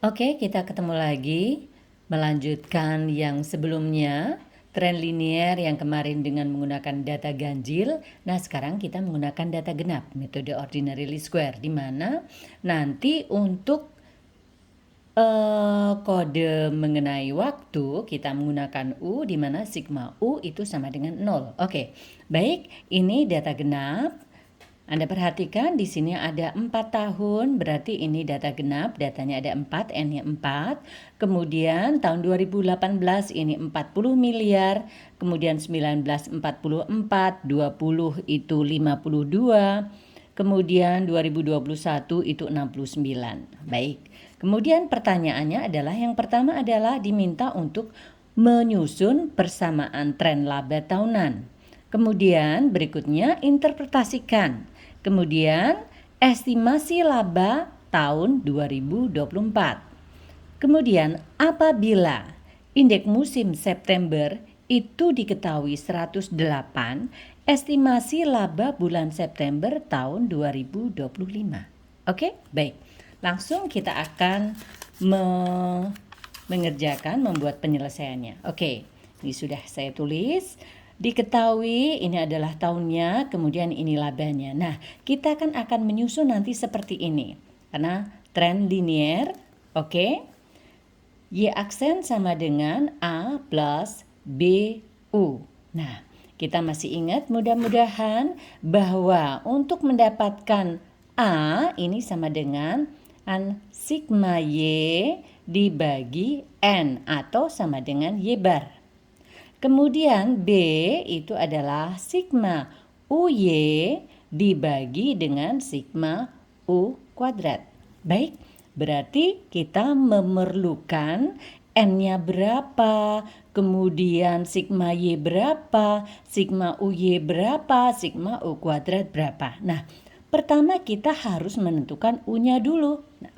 Oke, kita ketemu lagi, melanjutkan yang sebelumnya, tren linier yang kemarin dengan menggunakan data ganjil. Nah, sekarang kita menggunakan data genap, metode ordinary least square, di mana nanti untuk kode mengenai waktu kita menggunakan U, di mana sigma U itu sama dengan 0. Oke, baik, ini data genap. Anda perhatikan di sini ada 4 tahun, berarti ini data genap, datanya ada 4, N-nya 4. Kemudian tahun 2018 ini 40 miliar, kemudian 1944, 20 itu 52, kemudian 2021 itu 69. Baik, kemudian pertanyaannya adalah yang pertama adalah diminta untuk menyusun persamaan tren laba tahunan. Kemudian berikutnya interpretasikan. Kemudian estimasi laba tahun 2024. Kemudian apabila indeks musim September itu diketahui 108, estimasi laba bulan September tahun 2025. Oke, baik. Langsung kita akan mengerjakan, membuat penyelesaiannya. Oke, ini sudah saya tulis. Diketahui ini adalah tahunnya, kemudian ini labanya. Nah, kita akan menyusun nanti seperti ini. Karena tren linier, oke. Y aksen sama dengan A plus B U. Nah, kita masih ingat mudah-mudahan bahwa untuk mendapatkan A ini sama dengan sigma Y dibagi N atau sama dengan Y bar. Kemudian B itu adalah sigma UY dibagi dengan sigma U kuadrat. Baik, berarti kita memerlukan N-nya berapa, kemudian sigma Y berapa, sigma UY berapa, sigma U kuadrat berapa. Nah, pertama kita harus menentukan U-nya dulu. Nah,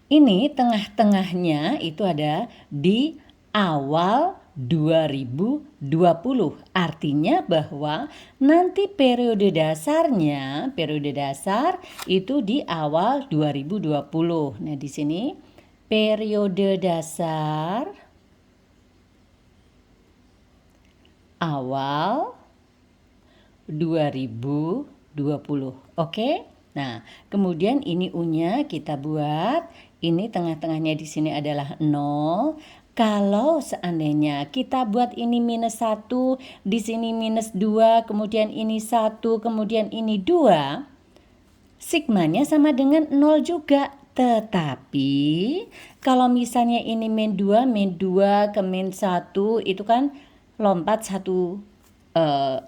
ini tengah-tengahnya itu ada di awal 2020. Artinya bahwa nanti periode dasar itu di awal 2020. Nah, di sini periode dasar awal 2020. Oke? Nah, kemudian ini U-nya kita buat. Ini tengah-tengahnya di sini adalah 0. Kalau seandainya kita buat ini minus 1, di sini minus 2, kemudian ini 1, kemudian ini 2, sigmanya sama dengan 0 juga. Tetapi kalau misalnya ini min 2 ke min 1 itu kan lompat satu,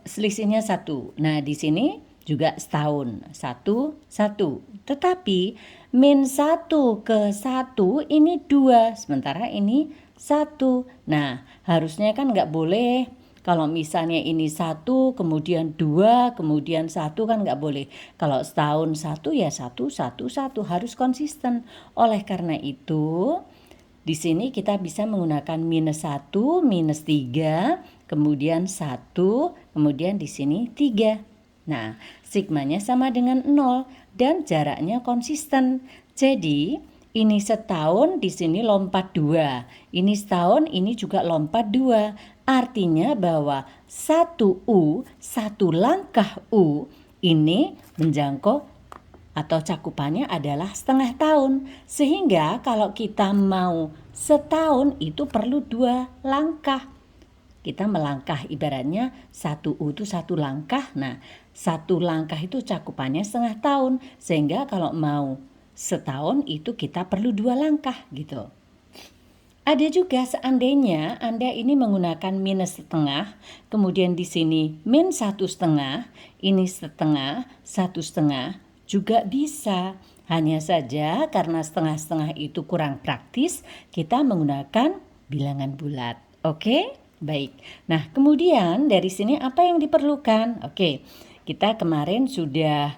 selisihnya 1. Nah, di sini juga setahun, 1. Tetapi min 1 ke 1 ini 2, sementara ini 1. Nah, harusnya kan nggak boleh. Kalau misalnya ini 1, kemudian 2, kemudian 1 kan nggak boleh. Kalau setahun 1 ya 1, harus konsisten. Oleh karena itu, di sini kita bisa menggunakan minus 1, minus 3, kemudian 1, kemudian di sini 3. Nah, sigmanya sama dengan 0 dan jaraknya konsisten. Jadi, ini setahun, di sini lompat 2. Ini setahun, ini juga lompat 2. Artinya bahwa 1 langkah U ini menjangkau atau cakupannya adalah setengah tahun. Sehingga kalau kita mau setahun itu perlu 2 langkah. Kita melangkah, ibaratnya 1U itu 1 langkah. Nah, 1 langkah itu cakupannya setengah tahun. Sehingga kalau mau setahun itu kita perlu 2 langkah gitu. Ada juga seandainya Anda ini menggunakan minus setengah, kemudian di sini min 1,5, ini setengah, 1,5 juga bisa. Hanya saja karena setengah-setengah itu kurang praktis, kita menggunakan bilangan bulat. Oke? Baik. Nah, kemudian dari sini apa yang diperlukan? Oke, kita kemarin sudah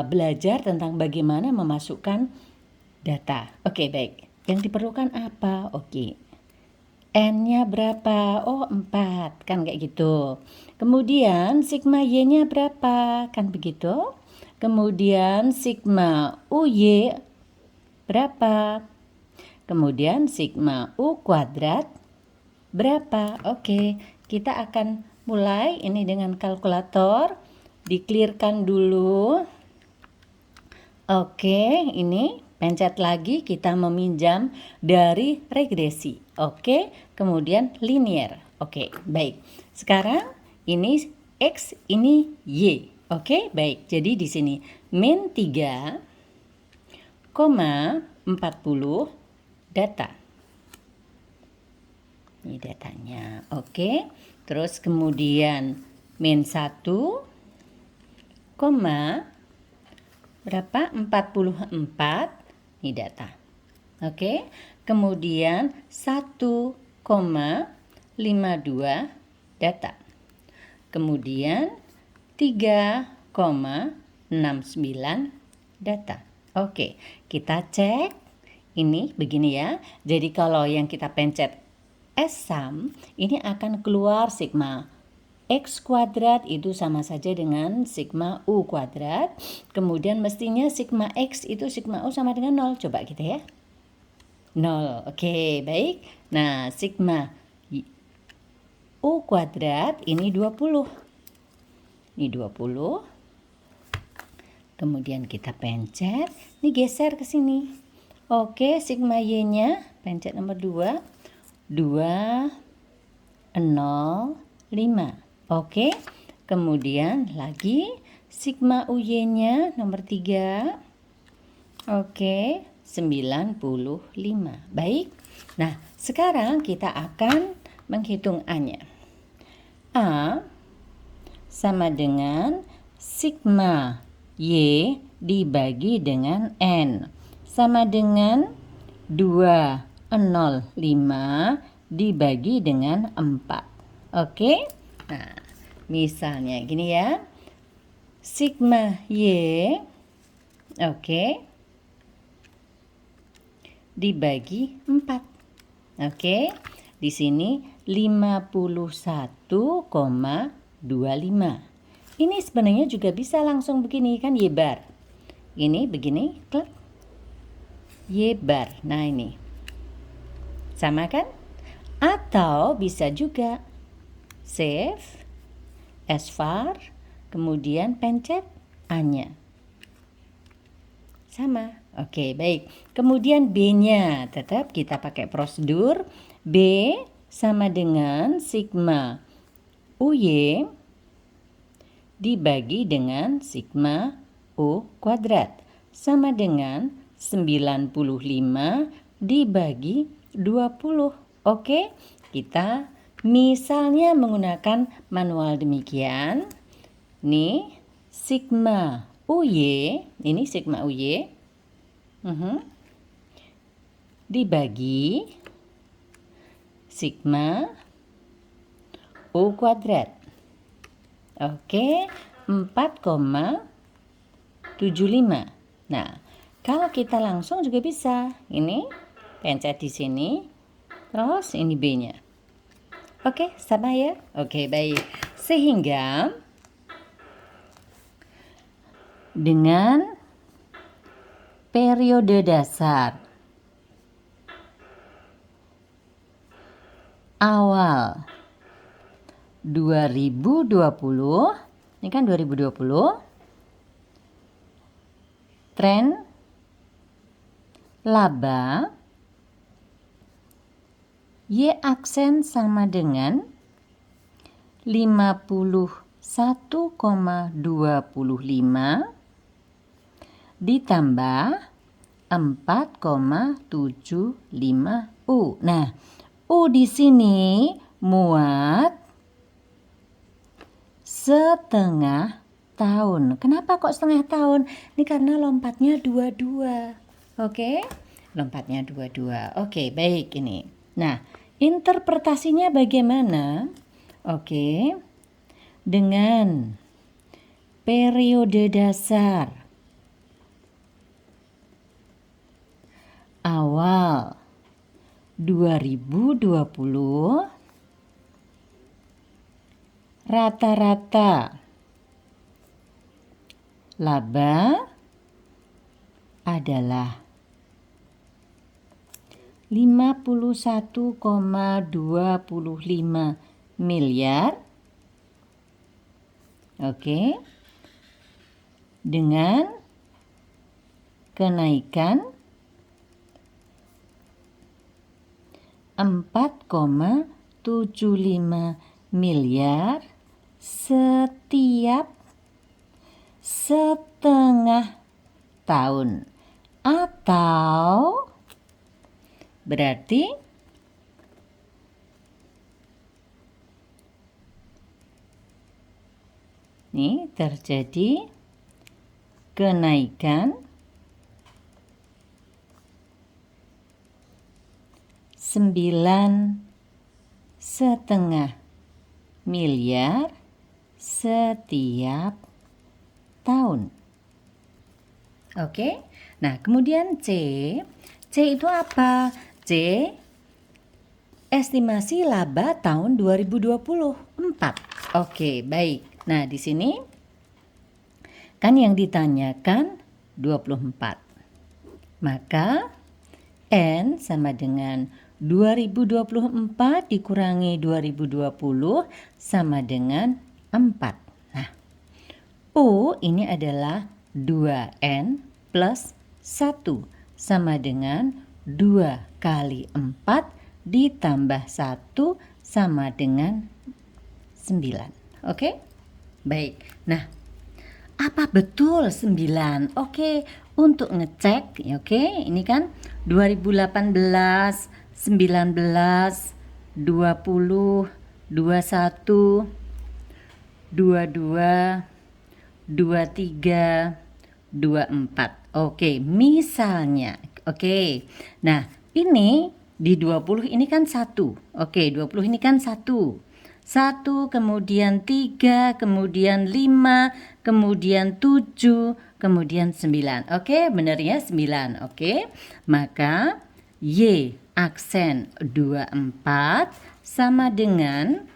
belajar tentang bagaimana memasukkan data. Oke, baik. Yang diperlukan apa? Oke. N-nya berapa? Oh, 4. Kan kayak gitu. Kemudian sigma Y-nya berapa? Kan begitu. Kemudian sigma UY berapa? Kemudian sigma U kuadrat berapa? Oke, kita akan mulai ini dengan kalkulator. Di-clearkan dulu. Oke, ini pencet lagi, kita meminjam dari regresi. Oke, kemudian linear. Oke, baik. Sekarang ini X, ini Y. Oke, baik. Jadi di sini min 3,40 data. Ini datanya. Oke. Terus kemudian min 1, berapa? 44. Ini data. Oke. Kemudian 1,52 data. Kemudian 3,69 data. Oke, kita cek. Ini begini ya. Jadi kalau yang kita pencet S-sum, ini akan keluar sigma X kuadrat itu sama saja dengan sigma U kuadrat. Kemudian mestinya sigma X itu sigma U sama dengan 0. Coba kita ya. 0. Oke, baik. Nah, sigma U kuadrat ini 20. Ini 20. Kemudian kita pencet. Ini geser ke sini. Oke, sigma Y-nya pencet nomor 2. 205. Oke. Kemudian lagi sigma UY-nya nomor 3. Oke, 95. Baik. Nah, sekarang kita akan menghitung A-nya. A sama dengan sigma Y dibagi dengan N sama dengan 205 dibagi dengan 4. Oke? Nah, misalnya gini ya. Sigma Y dibagi 4. Oke? Di sini 51,25. Ini sebenarnya juga bisa langsung begini kan, Y bar. Ini begini, klik. Y bar. Nah, ini. Sama kan? Atau bisa juga save as far, kemudian pencet A-nya. Sama. Oke, baik. Kemudian B-nya tetap kita pakai prosedur. B sama dengan sigma UY dibagi dengan sigma U kuadrat sama dengan 95 dibagi 20. Oke, kita misalnya menggunakan manual demikian. Nih, sigma UY, ini sigma UY dibagi sigma U kuadrat. Oke, 4,75. Nah, kalau kita langsung juga bisa. Ini pencet di sini. Terus ini B-nya. Oke, sama ya? Oke, baik. Sehingga dengan periode dasar awal 2020, ini kan 2020, tren laba Y aksen sama dengan 51,25 ditambah 4,75 U. Nah, U di sini muat setengah tahun. Kenapa kok setengah tahun? Ini karena lompatnya 22. Oke? Lompatnya 22. Oke, baik ini. Nah, interpretasinya bagaimana? Oke. Dengan periode dasar awal 2020 rata-rata laba adalah 51,25 miliar. Oke. Dengan kenaikan 4,75 miliar setiap setengah tahun, atau berarti ini terjadi kenaikan 9,5 miliar setiap tahun. Oke. Nah, kemudian C. C itu apa? C estimasi laba tahun 2024. Oke, baik. Nah, di sini kan yang ditanyakan 24. Maka N sama dengan 2024 dikurangi 2020 sama dengan 4. Nah, U ini adalah 2N plus 1 sama dengan 2 kali 4 ditambah 1 sama dengan 9. Oke? Baik. Nah, apa betul 9? Oke, untuk ngecek, oke, ini kan 2018, 19, 20, 21, 22, 23, 24. Oke, misalnya. Oke. Nah, ini di 20 ini kan 1. Oke, 20 ini kan 1. 1, kemudian 3, kemudian 5, kemudian 7, kemudian 9. Oke, benar ya 9. Oke. Maka Y aksen 24 sama dengan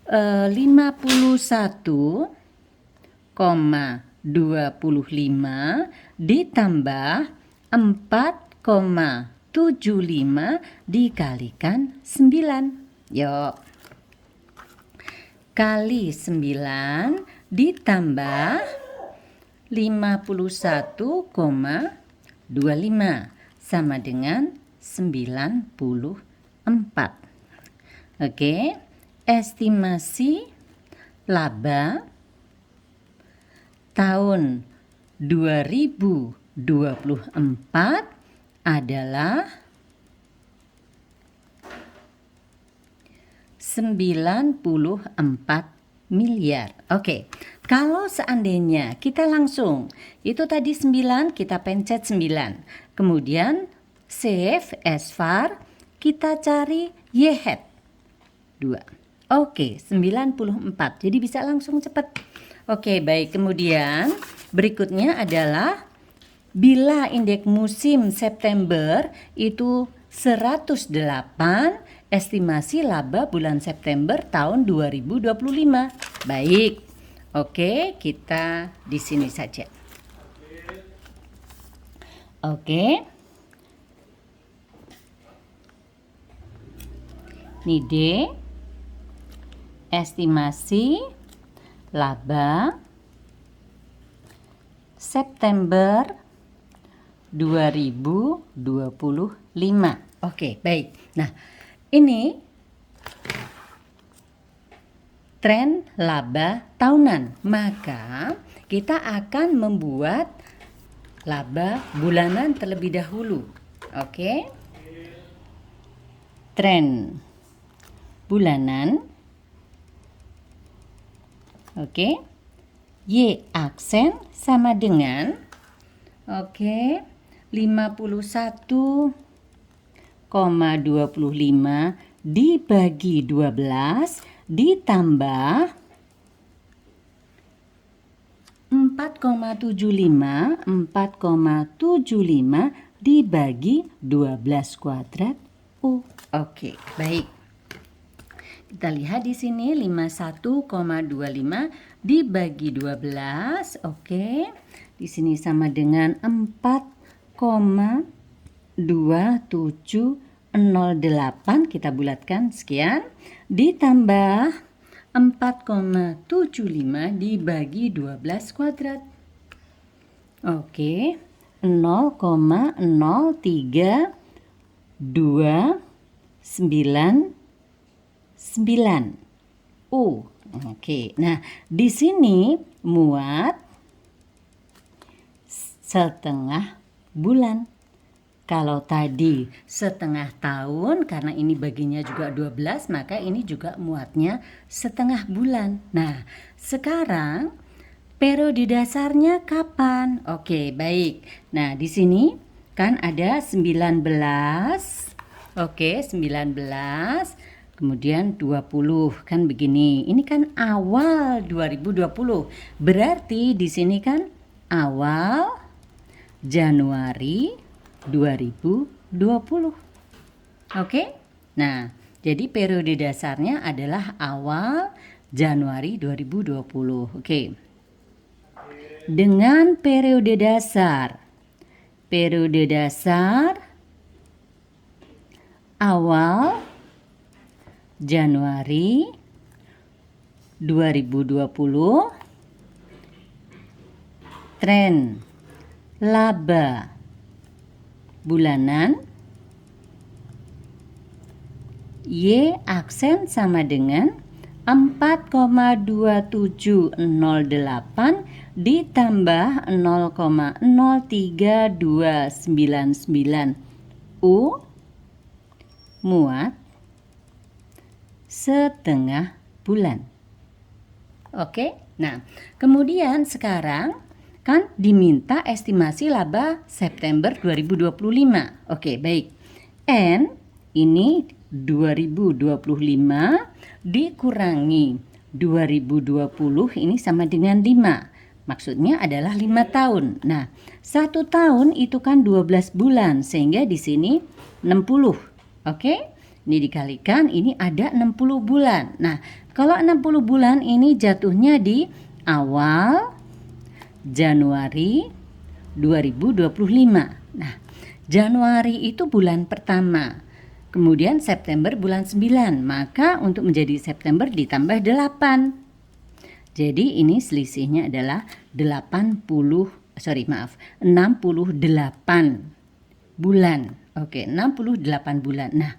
51,25 ditambah 4,75 dikalikan 9. Yuk. Kali 9 ditambah 51,25 sama dengan 94. Oke, estimasi laba tahun 2024 adalah 94 miliar. Oke, kalau seandainya kita langsung, itu tadi 9, kita pencet 9. Kemudian save as far, kita cari Y-hat 2. Oke, 94. Jadi bisa langsung cepat. Oke, baik. Kemudian berikutnya adalah bila indeks musim September itu 108, estimasi laba bulan September tahun 2025. Baik. Oke, kita di sini saja. Oke. Ini D. Estimasi laba September 2025. Oke, baik. Nah, ini tren laba tahunan. Maka kita akan membuat laba bulanan terlebih dahulu. Oke. Tren bulanan. Oke. Y aksen sama dengan 51,25 dibagi 12 ditambah 4,75 dibagi 12 kuadrat U. Oke, baik. Kita lihat di sini 51,25 dibagi 12. Oke. Di sini sama dengan 4,75 2708 kita bulatkan sekian ditambah 4,75 dibagi 12 kuadrat. Oke, 0,0329 U. Oke, nah di sini muat setengah bulan. Kalau tadi setengah tahun, karena ini baginya juga 12, maka ini juga muatnya setengah bulan. Nah, sekarang periode dasarnya kapan? Oke, baik. Nah, di sini kan ada 19. Oke, 19. Kemudian 20 kan begini. Ini kan awal 2020. Berarti di sini kan awal Januari 2020. Oke? Nah, jadi periode dasarnya adalah awal Januari 2020. Oke. Dengan periode dasar awal Januari 2020, tren laba bulanan Y aksen sama dengan 4,2708 ditambah 0,03299 U muat setengah bulan. Oke, nah kemudian sekarang kan diminta estimasi laba September 2025. Oke, baik. N ini 2025 dikurangi 2020 ini sama dengan 5. Maksudnya adalah 5 tahun. Nah, 1 tahun itu kan 12 bulan sehingga di sini 60. Oke? Ini dikalikan ini ada 60 bulan. Nah, kalau 60 bulan ini jatuhnya di awal Januari 2025. Nah, Januari itu bulan pertama. Kemudian September bulan 9. Maka untuk menjadi September ditambah 8. Jadi ini selisihnya adalah 68 bulan. Oke, 68 bulan. Nah,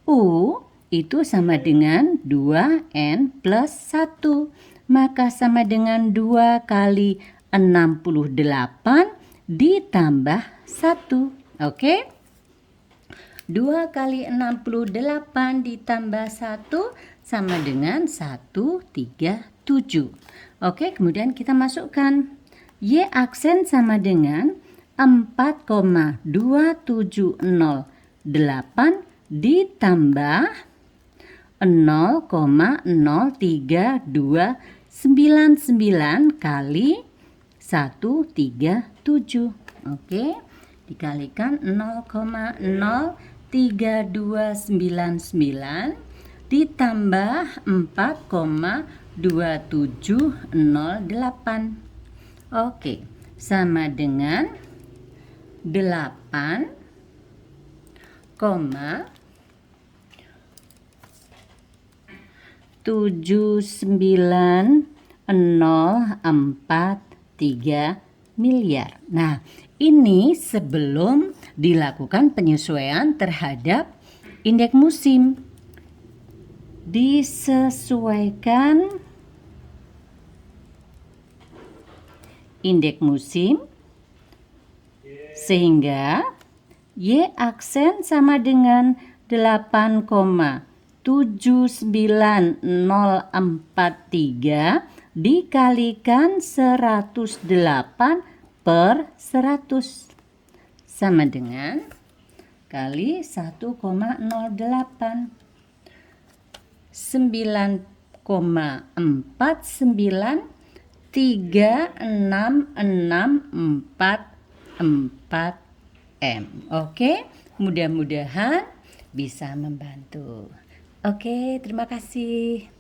U itu sama dengan 2N plus 1. Maka sama dengan 2 kali 68 ditambah 1. Oke? 2 kali 68 ditambah 1 sama dengan 137. Oke, kemudian kita masukkan. Y aksen sama dengan 4,2708 ditambah 0,03299 kali 137. Oke, dikalikan 0,03299 ditambah 4,2708. Oke, sama dengan 8,79043 miliar. Nah, ini sebelum dilakukan penyesuaian terhadap indeks musim. Disesuaikan indeks musim sehingga Y aksen sama dengan 8,79043 dikalikan 108 per 100 sama dengan kali 1,08 9,493664 M. Oke, mudah-mudahan bisa membantu. Oke, terima kasih.